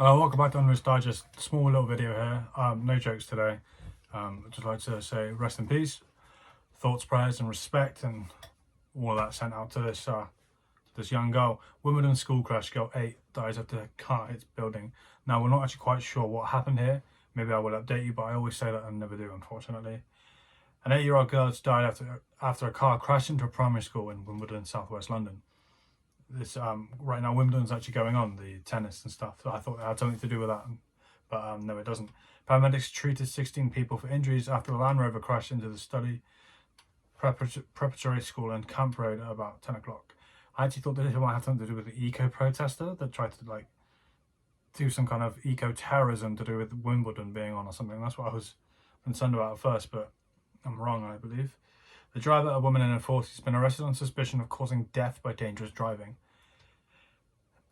Hello, welcome back to Unrest Digest. Small little video here. No jokes today. I'd just like to say rest in peace, thoughts, prayers, and respect, and all that sent out to this young girl. Wimbledon school crash. Girl 8 dies after a car hits building. Now we're not actually quite sure what happened here. Maybe I will update you, but I always say that and never do, unfortunately. An 8-year-old girl has died after a car crashed into a primary school in Wimbledon, southwest London. This right now Wimbledon's actually going on, the tennis and stuff. So I thought it had something to do with that, but no, it doesn't. Paramedics treated 16 people for injuries after the Land Rover crashed into the study preparatory school in Camp Road at about 10 o'clock. I actually thought that it might have something to do with the eco-protester that tried to do some kind of eco-terrorism to do with Wimbledon being on or something. That's what I was concerned about at first, but I'm wrong, I believe. The driver, a woman in her 40s, has been arrested on suspicion of causing death by dangerous driving.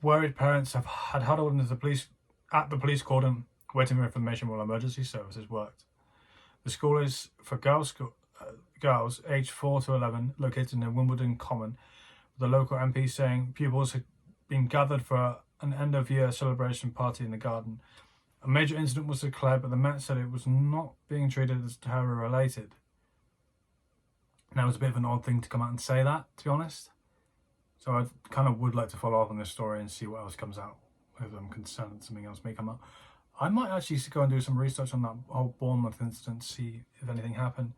Worried parents have had huddled at the police cordon, waiting for information while emergency services worked. The school is for girls aged 4 to 11, located in Wimbledon Common, with the local MP saying pupils had been gathered for an end-of-year celebration party in the garden. A major incident was declared, but the Met said it was not being treated as terror-related. Now, it's a bit of an odd thing to come out and say that, to be honest. So I kind of would like to follow up on this story and see what else comes out, if I'm concerned that something else may come up. I might actually go and do some research on that whole Bournemouth incident, see if anything happened.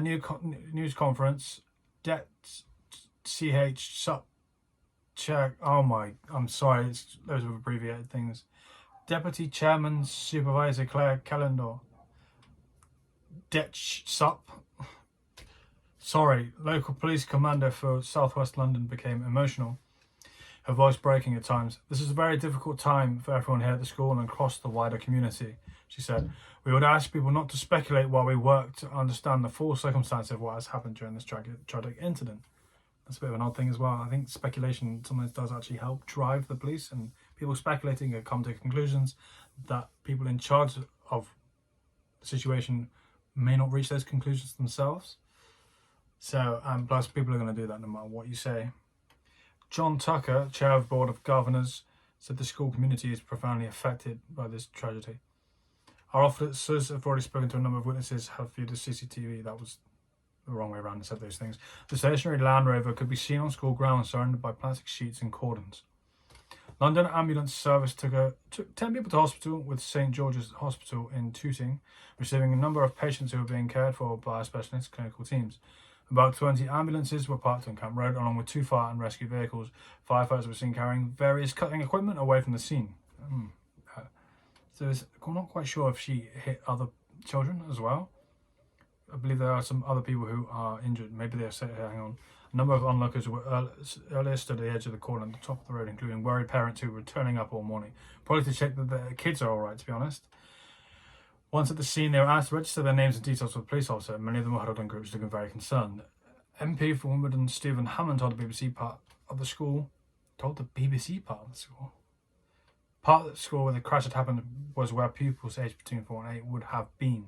News conference, CH Sup Chair. Oh my, I'm sorry, it's loads of abbreviated things. Deputy Chairman Supervisor Claire Callendor. Sup. Sorry, local police commander for southwest London became emotional, her voice breaking at times. This is a very difficult time for everyone here at the school and across the wider community, she said. We would ask people not to speculate while we work to understand the full circumstances of what has happened during this tragic incident. That's a bit of an odd thing as well. I think speculation sometimes does actually help drive the police, and people speculating can come to conclusions that people in charge of the situation may not reach those conclusions themselves. So, plus people are going to do that no matter what you say. John Tucker, chair of the Board of Governors, said the school community is profoundly affected by this tragedy. Our officers have already spoken to a number of witnesses, have viewed the CCTV. That was the wrong way around and said those things. The stationary Land Rover could be seen on school grounds surrounded by plastic sheets and cordons. London Ambulance Service took 10 people to hospital with St George's Hospital in Tooting, receiving a number of patients who were being cared for by specialist clinical teams. About 20 ambulances were parked on Camp Road, along with 2 fire and rescue vehicles. Firefighters were seen carrying various cutting equipment away from the scene. So I'm not quite sure if she hit other children as well. I believe there are some other people who are injured. Maybe they're hang on. A number of onlookers were earlier stood at the edge of the corner at the top of the road, including worried parents who were turning up all morning, probably to check that their kids are all right, to be honest. Once at the scene, they were asked to register their names and details with a police officer. Many of them were huddled in groups looking very concerned. MP for Wimbledon Stephen Hammond told the BBC part of the school part of the school where the crash had happened was where pupils aged between 4 and 8 would have been.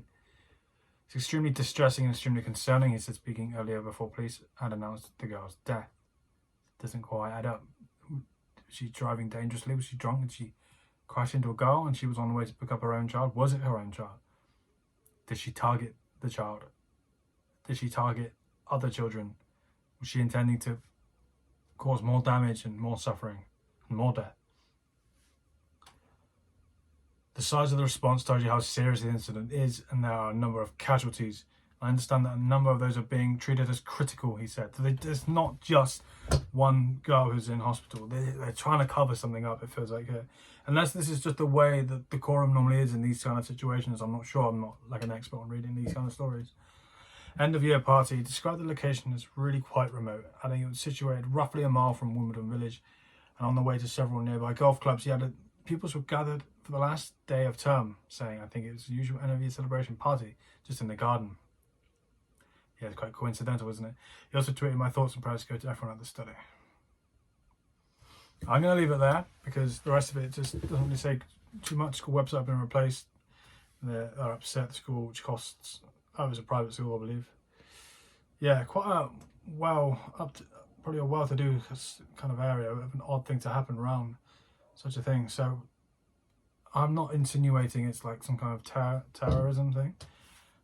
It's extremely distressing and extremely concerning, he said, speaking earlier before police had announced the girl's death. It doesn't quite add up. Was she driving dangerously? Was she drunk? Did she crash into a girl and she was on the way to pick up her own child? Was it her own child? Did she target the child? Did she target other children? Was she intending to cause more damage and more suffering and more death? The size of the response tells you how serious the incident is, and there are a number of casualties. I understand that a number of those are being treated as critical, he said. So there's not just one girl who's in hospital. They're trying to cover something up, it feels like here. Unless this is just the way that decorum normally is in these kind of situations, I'm not sure. I'm not like an expert on reading these kind of stories. End of year party described the location as really quite remote, adding it was situated roughly a mile from Wimbledon Village and on the way to several nearby golf clubs. He added pupils were gathered for the last day of term, saying I think it was the usual end of year celebration party just in the garden. Yeah, it's quite coincidental, isn't it? He also tweeted, my thoughts and prayers go to everyone at the study. I'm going to leave it there because the rest of it just doesn't really say too much. School website has been replaced. They're upset. The school, which costs, it was a private school, I believe. Yeah, quite a probably a well-to-do kind of area. An odd thing to happen around such a thing. So I'm not insinuating it's like some kind of terrorism thing.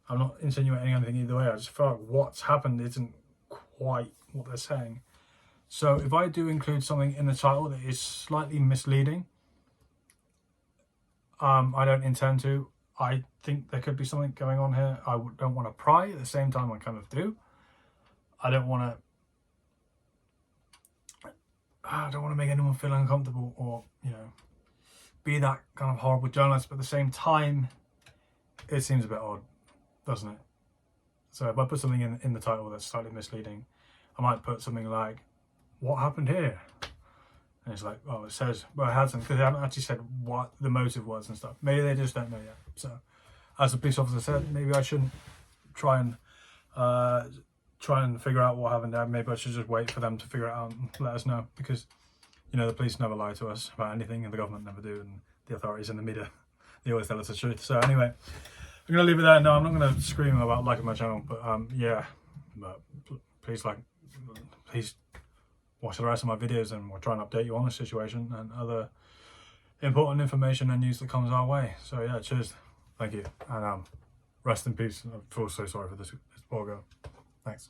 I'm not insinuating anything either way. I just feel like what's happened isn't quite what they're saying. So if I do include something in the title that is slightly misleading, I don't intend to. I think there could be something going on here. I don't want to pry. At the same time, I kind of do. I don't want to make anyone feel uncomfortable or, you know, be that kind of horrible journalist. But at the same time, it seems a bit odd, doesn't it? So if I put something in the title that's slightly misleading, I might put something like, what happened here? And it's like, oh, it says, well, it hasn't, because they haven't actually said what the motive was and stuff. Maybe they just don't know yet. So, as the police officer said, maybe I shouldn't try and figure out what happened there. Maybe I should just wait for them to figure it out and let us know, because, you know, the police never lie to us about anything, and the government never do, and the authorities and the media, they always tell us the truth. So anyway, I'm gonna leave it there. No, I'm not gonna scream about liking my channel, but yeah, but please watch the rest of my videos, and we'll try and update you on the situation and other important information and news that comes our way. So yeah, cheers, thank you, and rest in peace. I feel so sorry for this poor girl. Thanks.